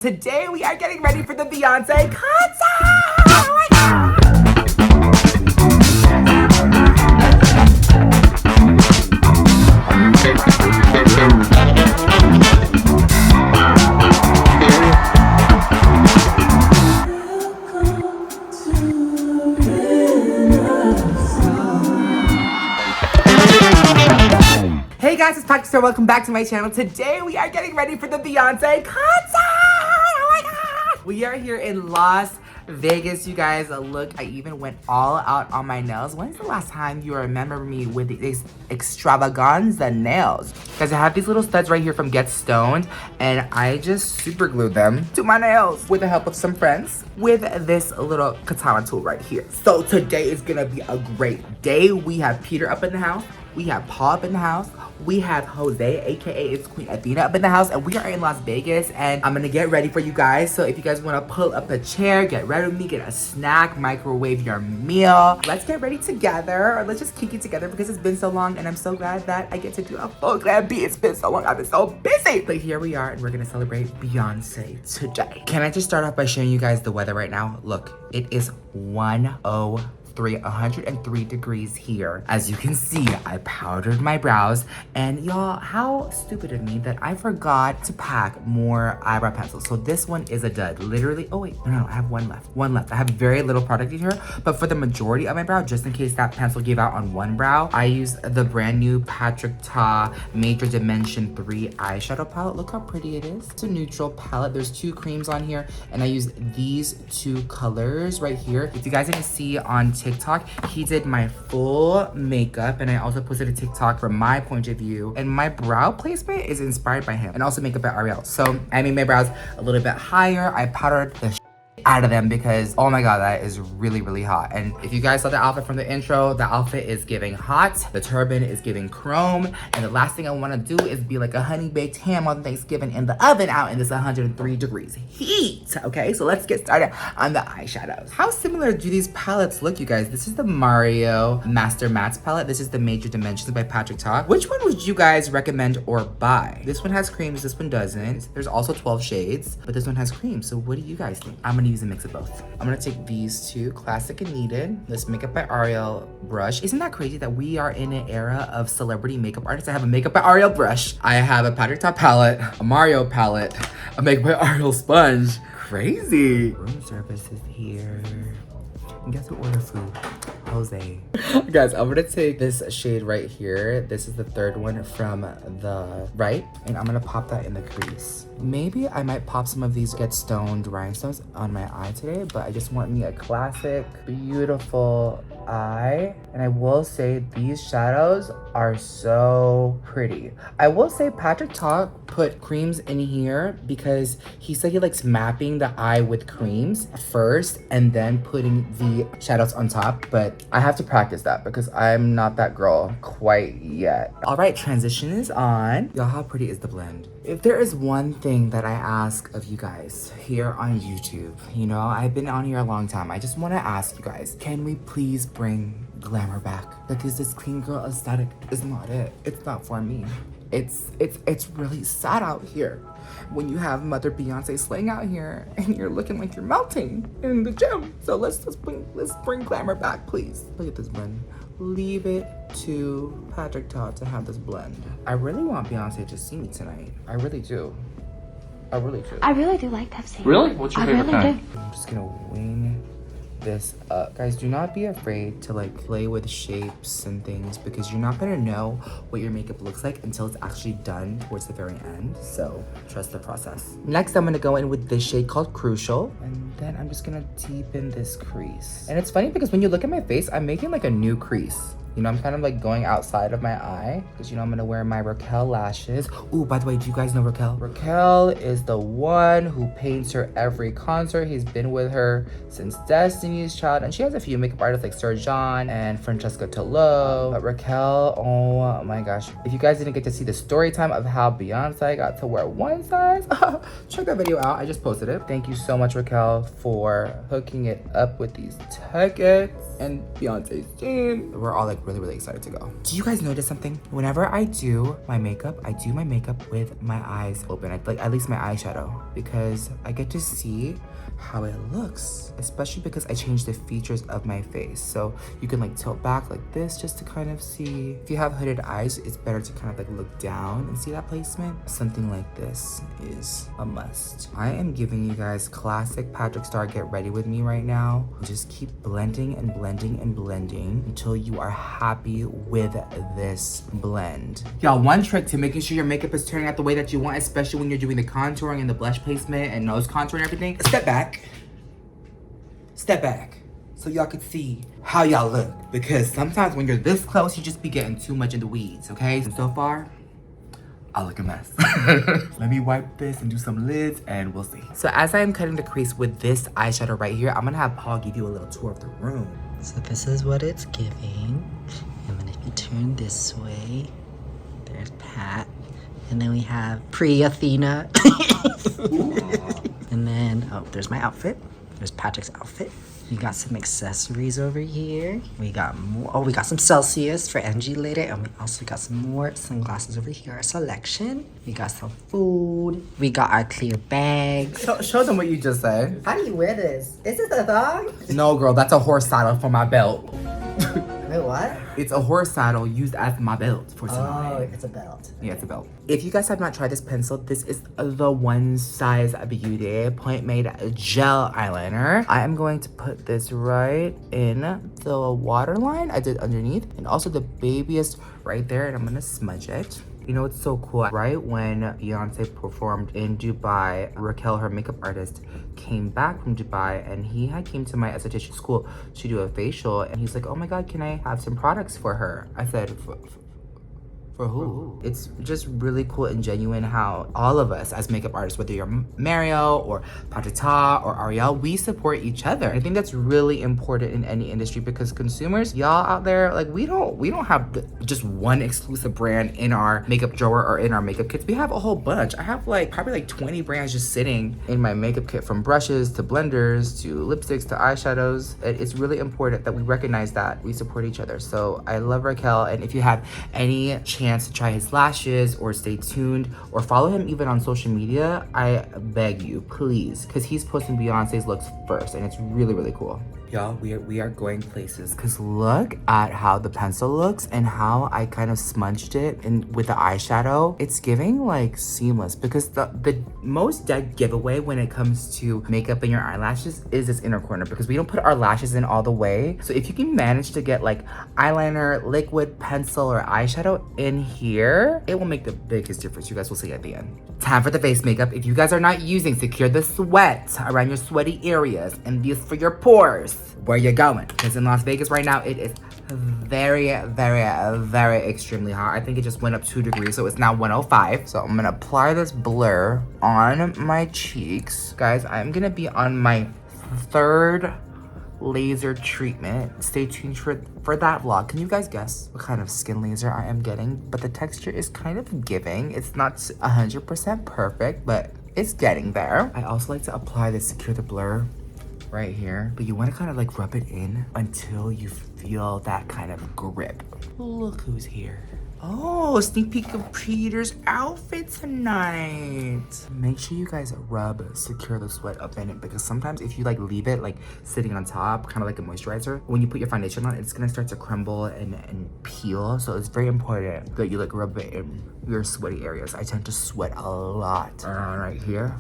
Today we are getting ready for the Beyonce concert! Oh my God! Hey guys, it's PatrickStarrr. Welcome back to my channel. Today we are getting ready for the Beyonce concert! Oh my God! We are here in Las Vegas, you guys. Look, I even went all out on my nails. When's the last time you remember me with these extravaganza nails? Guys, I have these little studs right here from Get Stoned, and I just super glued them to my nails with the help of some friends with this little katana tool right here. So today is gonna be a great day. We have Peter up in the house. We have Paul up in the house. We have Jose, aka it's Queen Athena, up in the house, and we are in Las Vegas, and I'm gonna get ready for you guys. So if you guys wanna pull up a chair, get ready with me, get a snack, microwave your meal. Let's get ready together, or let's just kick it together because it's been so long, and I'm so glad that I get to do a full glam beat. It's been so long, I've been so busy. But here we are, and we're gonna celebrate Beyonce today. Can I just start off by showing you guys the weather right now? Look, it is 103 degrees here. As you can see, I powdered my brows, and y'all, how stupid of me that I forgot to pack more eyebrow pencils. So this one is a dud. Literally, oh wait, no, I have one left. I have very little product in here, but for the majority of my brow, just in case that pencil gave out on one brow, I use the brand new PatrickStarrr Major Dimension 3 eyeshadow palette. Look how pretty it is. It's a neutral palette. There's two creams on here, and I use these two colors right here. If you guys didn't see on TikTok, he did my full makeup, and I also posted a TikTok from my point of view, and my brow placement is inspired by him, and also makeup by Ariel. So I made my brows a little bit higher. I powdered the out of them because, oh my God, that is really, really hot. And if you guys saw the outfit from the intro, the outfit is giving hot, the turban is giving chrome, and the last thing I want to do is be like a honey baked ham on Thanksgiving in the oven out in this 103 degrees heat. Okay, so let's get started on the eyeshadows. How similar do these palettes look, you guys? This is the Mario Master Mattes palette. This is the Major Dimensions by PatrickStarrr. Which one would you guys recommend or buy? This one has creams, this one doesn't. There's also 12 shades, but this one has creams. So what do you guys think? I'm gonna use a mix of both. I'm gonna take these two, Classic and Needed, this Makeup by Ariel brush. Isn't that crazy that we are in an era of celebrity makeup artists? I have a Makeup by Ariel brush, I have a PatrickStarrr palette, a Mario palette, a Makeup by Ariel sponge. Crazy. Room service is here. And guess who ordered food? Jose. Guys, I'm gonna take this shade right here. This is the third one from the right, and I'm gonna pop that in the crease. Maybe I might pop some of these Get Stoned rhinestones on my eye today, but I just want me a classic, beautiful eye. And I will say these shadows are so pretty. I will say PatrickStarrr put creams in here because he said he likes mapping the eye with creams first and then putting the shadows on top, but I have to practice that because I'm not that girl quite yet. All right, transition is on. Y'all, how pretty is the blend? If there is one thing that I ask of you guys here on YouTube, you know, I've been on here a long time. I just want to ask you guys, can we please bring glamour back? Because this clean girl aesthetic is not it. It's not for me. It's really sad out here when you have Mother Beyonce slaying out here and you're looking like you're melting in the gym. So let's bring glamour back, please. Look at this blend. Leave it to PatrickStarrr to have this blend. I really want Beyonce to see me tonight. I really do. I really do. I really do like Pepsi. Really? What's your favorite kind? I'm just gonna wing this up. Guys, do not be afraid to like play with shapes and things because you're not gonna know what your makeup looks like until it's actually done towards the very end. So trust the process. Next, I'm gonna go in with this shade called Crucial, and then I'm just gonna deepen this crease. And it's funny because when you look at my face, I'm making like a new crease. You know, I'm kind of like going outside of my eye because, you know, I'm gonna wear my Raquel lashes. Ooh, by the way, do you guys know Raquel? Raquel is the one who paints her every concert. He's been with her since Destiny's Child, and she has a few makeup artists like Sir John and Francesca Tolo. But Raquel, oh my gosh. If you guys didn't get to see the story time of how Beyonce got to wear one size, check that video out. I just posted it. Thank you so much, Raquel, for hooking it up with these tickets and Beyonce's team. We're all like really excited to go. Do you guys notice something? Whenever I do my makeup, I do my makeup with my eyes open. Like at least my eyeshadow, because I get to see how it looks, especially because I changed the features of my face. So you can like tilt back like this just to kind of see. If you have hooded eyes, it's better to kind of like look down and see that placement. Something like this is a must. I am giving you guys classic PatrickStarrr get ready with me right now. Just keep blending and blending and blending until you are happy with this blend. Y'all, one trick to making sure your makeup is turning out the way that you want, especially when you're doing the contouring and the blush placement and nose contour and everything, step back. Step back so y'all can see how y'all look, because sometimes when you're this close you just be getting too much in the weeds, okay? And so far I look a mess. Let me wipe this and do some lids and we'll see. So as I am cutting the crease with this eyeshadow right here, I'm gonna have Paul give you a little tour of the room. So this is what it's giving, and then if you turn this way, there's Pat, and then we have pre-Athena. And then, oh, there's my outfit. There's Patrick's outfit. We got some accessories over here. We got more. Oh, we got some Celsius for Angie later. And we also got some more sunglasses over here, our selection. We got some food. We got our clear bags. Show them what you just said. How do you wear this? Is this a thong? No, girl, that's a horse saddle for my belt. Wait, what? It's a horse saddle used as my belt for some Oh, reason. it's a belt. Yeah, it's a belt. If you guys have not tried this pencil, this is the One Size Beauty Point Made Gel Eyeliner. I am going to put this right in the waterline I did underneath, and also the babiest right there, and I'm gonna smudge it. You know, it's so cool. Right when Beyonce performed in Dubai, Raquel, her makeup artist, came back from Dubai, and he had came to my esthetician school to do a facial, and he's like, oh my God, can I have some products for her? I said, for who? It's just really cool and genuine how all of us as makeup artists, whether you're Mario or PatrickStarrr or Ariel, we support each other. I think that's really important in any industry, because consumers, y'all out there, like we don't have just one exclusive brand in our makeup drawer or in our makeup kits. We have a whole bunch. I have like probably like 20 brands just sitting in my makeup kit, from brushes to blenders to lipsticks to eyeshadows. It's really important that we recognize that we support each other. So I love Raquel, and if you have any chance to try his lashes or stay tuned or follow him even on social media, I beg you, please, because he's posting Beyonce's looks first, and it's really cool. Y'all, we are going places, because look at how the pencil looks and how I kind of smudged it and with the eyeshadow. It's giving like seamless, because the most dead giveaway when it comes to makeup and your eyelashes is this inner corner, because we don't put our lashes in all the way. So if you can manage to get like eyeliner, liquid, pencil, or eyeshadow in here, it will make the biggest difference. You guys will see at the end. Time for the face makeup. If you guys are not using Secure the Sweat around your sweaty areas and these for your pores, where you going? Because in Las Vegas right now, it is very extremely hot. I think it just went up 2 degrees, so it's now 105. So I'm gonna apply this blur on my cheeks. Guys, I'm gonna be on my 3rd laser treatment. Stay tuned for that vlog. Can you guys guess what kind of skin laser I am getting? But the texture is kind of giving. It's not 100% perfect, but it's getting there. I also like to apply the Secure the Blur right here, but you want to kind of like rub it in until you feel that kind of grip. Look who's here. Oh, sneak peek of Peter's outfit tonight. Make sure you guys rub Secure the Sweat up in it, because sometimes if you like leave it like sitting on top, kind of like a moisturizer, when you put your foundation on, it's gonna start to crumble and peel. So it's very important that you like rub it in your sweaty areas. I tend to sweat a lot right here,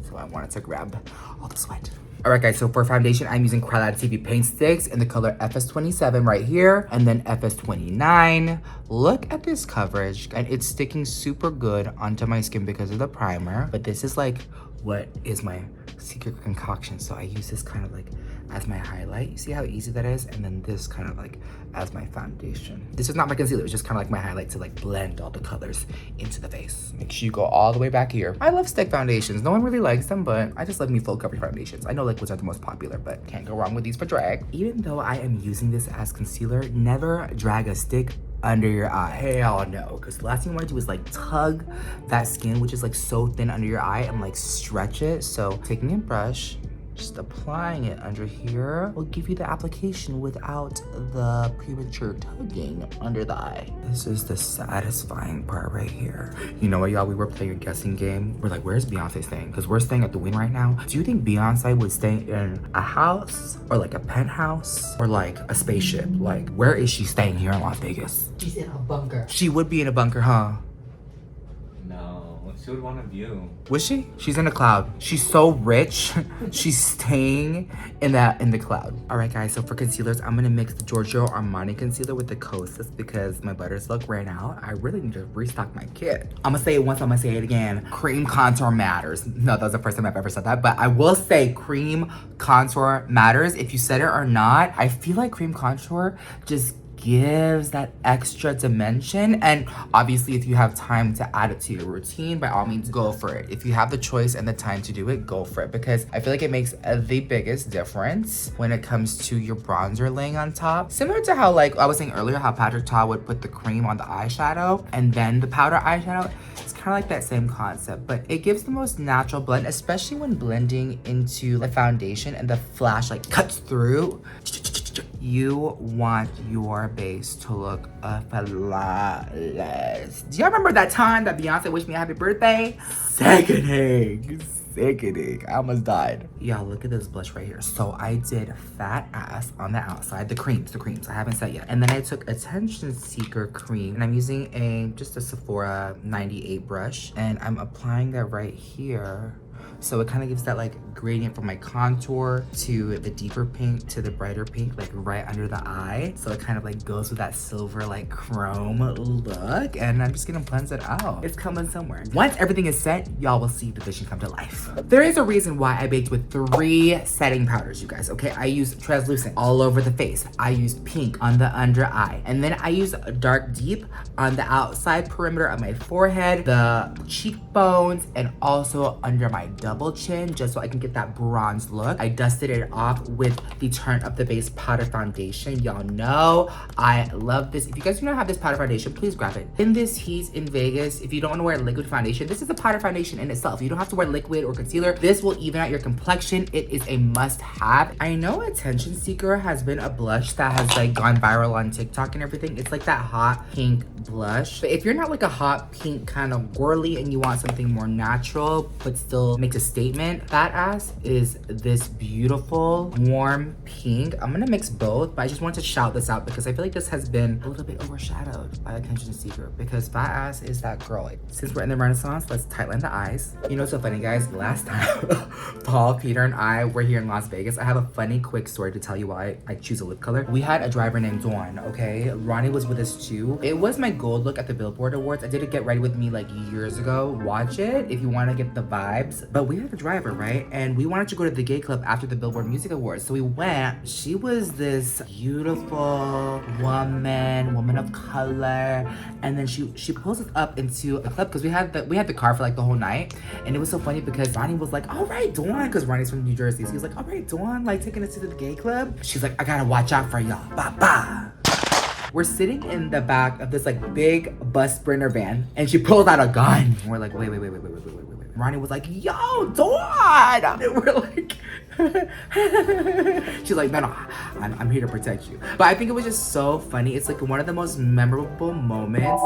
so I wanted to grab all the sweat. Alright guys, so for foundation, I'm using Krylad TV Paint Sticks in the color FS27 right here, and then FS29. Look at this coverage, and it's sticking super good onto my skin because of the primer. But this is like what is my secret concoction. So I use this kind of like as my highlight. You see how easy that is? And then this kind of like as my foundation. This is not my concealer, it's just kind of like my highlight to like blend all the colors into the face. Make sure you go all the way back here. I love stick foundations. No one really likes them, but I just love me full coverage foundations. I know liquids are the most popular, but can't go wrong with these for drag. Even though I am using this as concealer, never drag a stick under your eye. Hell no, because the last thing you want to do is like tug that skin, which is like so thin under your eye, and like stretch it. So taking a brush Just applying it under here will give you the application without the premature tugging under the eye. This is the satisfying part right here. You know what, y'all? We were playing a guessing game. We're like, where's Beyonce staying? Because we're staying at the Wynn right now. Do you think Beyonce would stay in a house or like a penthouse or like a spaceship? Like, where is she staying here in Las Vegas? She's in a bunker. She would be in a bunker, huh? She would want a view. Was she? She's in a cloud. She's so rich. She's staying in the cloud. All right, guys. So for concealers, I'm gonna mix the Giorgio Armani concealer with the Kosas because my butters look ran out. I really need to restock my kit. I'm gonna say it once. I'm gonna say it again. Cream contour matters. No, that was the first time I've ever said that. But I will say cream contour matters. If you said it or not, I feel like cream contour just gives that extra dimension. And obviously if you have time to add it to your routine, by all means go for it. If you have the choice and the time to do it, go for it, because I feel like it makes the biggest difference when it comes to your bronzer laying on top. Similar to how, like I was saying earlier, how PatrickStarrr would put the cream on the eyeshadow and then the powder eyeshadow. It's kind of like that same concept, but it gives the most natural blend, especially when blending into the foundation and the flash like cuts through. You want your base to look flawless. Do y'all remember that time that Beyonce wished me a happy birthday? Sickening. I almost died. Y'all, look at this blush right here. So I did Fat Ass on the outside, the creams I haven't said yet. And then I took Attention Seeker cream and I'm using just a Sephora 98 brush and I'm applying that right here. So it kind of gives that like gradient from my contour to the deeper pink to the brighter pink, like right under the eye. So it kind of like goes with that silver like chrome look. And I'm just gonna blend it out. It's coming somewhere. Once everything is set, y'all will see the vision come to life. There is a reason why I baked with 3 setting powders, you guys, okay? I use translucent all over the face. I use pink on the under eye. And then I use dark deep on the outside perimeter of my forehead, the cheekbones, and also under my double chin, just so I can get that bronze look. I dusted it off with the Turn Up the Base powder foundation. Y'all know I love this. If you guys do not have this powder foundation, please grab it. In this heat in Vegas, if you don't want to wear liquid foundation, this is a powder foundation in itself. You don't have to wear liquid or concealer. This will even out your complexion. It is a must-have. I know Attention Seeker has been a blush that has like gone viral on TikTok and everything. It's like that hot pink blush. But if you're not like a hot pink kind of girly and you want something more natural but still makes a statement, Fat Ass is this beautiful warm pink. I'm gonna mix both, but I just wanted to shout this out because I feel like this has been a little bit overshadowed by Attention Seeker because Fat Ass is that girl. Since we're in the Renaissance, let's tightline the eyes. You know what's so funny, guys? Last time Paul, Peter, and I were here in Las Vegas. I have a funny quick story to tell you why I choose a lip color. We had a driver named Dawn, okay? Ronnie was with us too. It was my gold look at the Billboard Awards. I did a Get Ready With Me like years ago. Watch it if you want to get the vibes. But we had a driver, right? And we wanted to go to the gay club after the Billboard Music Awards. So we went. She was this beautiful woman of color. And then she pulls us up into a club because we had the car for like the whole night. And it was so funny because Ronnie was like, all right, Dawn, because Ronnie's from New Jersey. So he was like, all right, Dawn, like taking us to the gay club. She's like, I gotta watch out for y'all. Bye-bye. We're sitting in the back of this like big bus Sprinter van and she pulls out a gun. And we're like, wait. Ronnie was like, yo, Dawn! And we're like, she's like, no, I'm here to protect you. But I think it was just so funny. It's like one of the most memorable moments.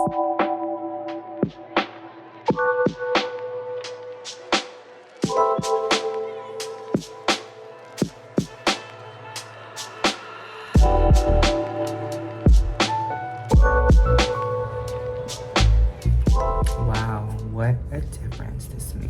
Wow, what a difference this makes.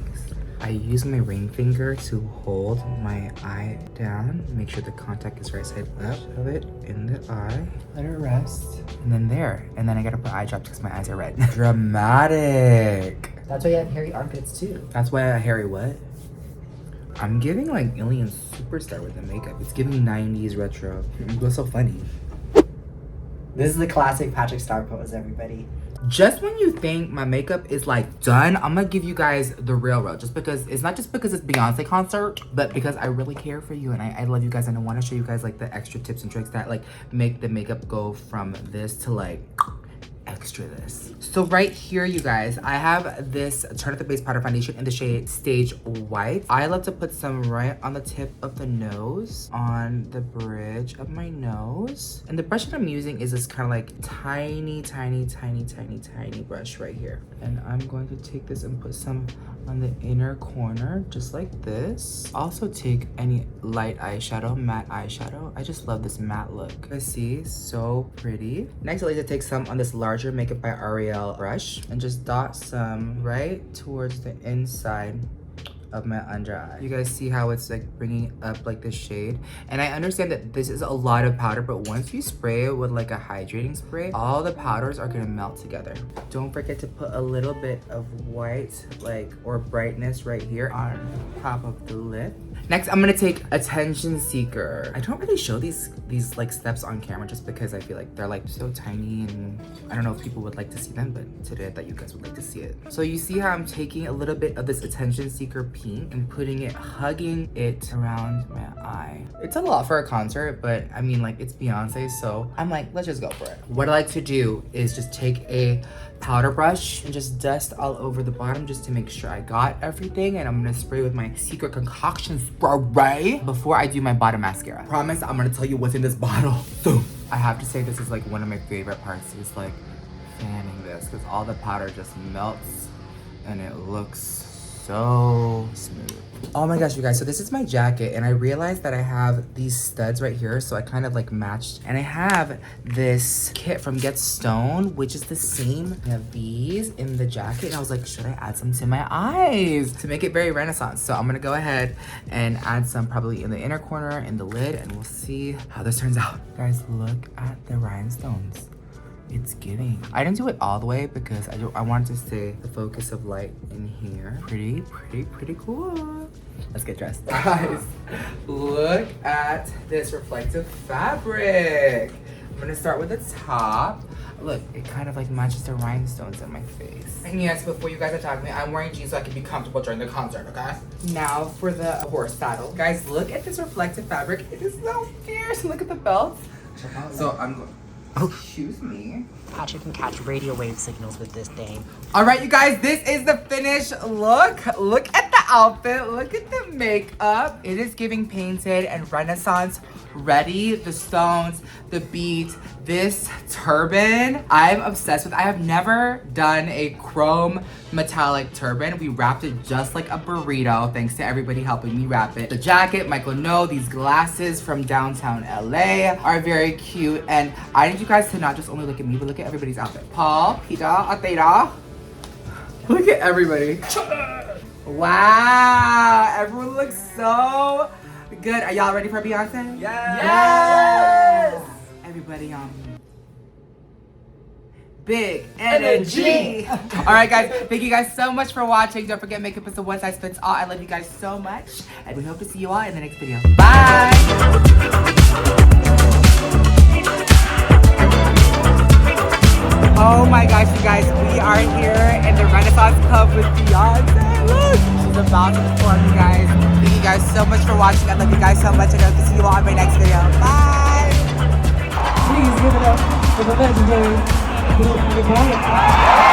I use my ring finger to hold my eye down, make sure the contact is right side up, shove it in the eye, let it rest, and then there. And then I gotta put eye drops because my eyes are red. Dramatic. That's why you have hairy armpits too. That's why I hairy what? I'm giving like Alien Superstar with the makeup. It's giving 90s retro. It was so funny. This is the classic PatrickStarrr pose, everybody. Just when you think my makeup is like done, I'm gonna give you guys the real. Just because it's not just because it's Beyonce concert, but because I really care for you and I love you guys and I want to show you guys like the extra tips and tricks that like make the makeup go from this to like texture this. So right here, you guys, I have this Turn Up the Base powder foundation in the shade Stage White. I love to put some right on the tip of the nose, on the bridge of my nose. And the brush that I'm using is this kind of like tiny brush right here. And I'm going to take this and put some on the inner corner, just like this. Also take any light eyeshadow, matte eyeshadow. I just love this matte look. You guys see, so pretty. Next, I like to take some on this larger Makeup by Ariel brush and just dot some right towards the inside of my under eye. You guys see how it's like bringing up like the shade? And I understand that this is a lot of powder, but once you spray it with like a hydrating spray, all the powders are gonna melt together. Don't forget to put a little bit of white, like, or brightness right here on top of the lid. Next, I'm gonna take Attention Seeker. I don't really show these like steps on camera just because I feel like they're like so tiny and I don't know if people would like to see them, but today I thought you guys would like to see it. So you see how I'm taking a little bit of this Attention Seeker pink and putting it, hugging it around my eye. It's a lot for a concert, but I mean, like, it's Beyonce, so I'm like, let's just go for it. What I like to do is just take a powder brush and just dust all over the bottom just to make sure I got everything, and I'm gonna spray with my Secret Concoction spray before I do my bottom mascara. Promise I'm gonna tell you what's in this bottle soon. I have to say this is like one of my favorite parts, is like fanning this, because all the powder just melts and it looks so smooth. Oh my gosh, you guys, so this is my jacket, and I realized that I have these studs right here, so I kind of like matched. And I have this kit from Get Stone, which is the same. I have these in the jacket, and I was like, should I add some to my eyes to make it very Renaissance? So I'm gonna go ahead and add some probably in the inner corner, in the lid, and we'll see how this turns out. Guys, look at the rhinestones. It's giving. I didn't do it all the way because I wanted to stay the focus of light in here. Pretty cool. Let's get dressed. Guys, look at this reflective fabric. I'm gonna start with the top. Look, it kind of like matches the rhinestones in my face. And yes, before you guys attack me, I'm wearing jeans so I can be comfortable during the concert, okay? Now for the horse saddle. Guys, look at this reflective fabric. It is so fierce. Look at the belt. So I'm going. Oh, excuse me. Patrick can catch radio wave signals with this thing. All right, you guys, this is the finished look. Look at the outfit. Look at the makeup. It is giving painted and Renaissance ready. The stones, the beat, this turban, I'm obsessed with. I have never done a chrome metallic turban. We wrapped it just like a burrito, thanks to everybody helping me wrap it. The jacket, Michael No, these glasses from downtown LA are very cute. And I need you guys to not just only look at me, but look at everybody's outfit. Paul, Peter, Atera. Look at everybody. Wow, everyone looks so good. Are y'all ready for Beyonce? Yes! Everybody big energy. All right, guys, thank you guys so much for watching. Don't forget, makeup is a one size fits all. I love you guys so much, and we hope to see you all in the next video. Bye. Oh my gosh, you guys, we are here in the Renaissance Club with Beyonce. Look, she's about to perform, you guys. Thank you guys so much for watching. I love you guys so much, and I hope to see you all in my next video. Bye. Please give it up for the legendary Blvd.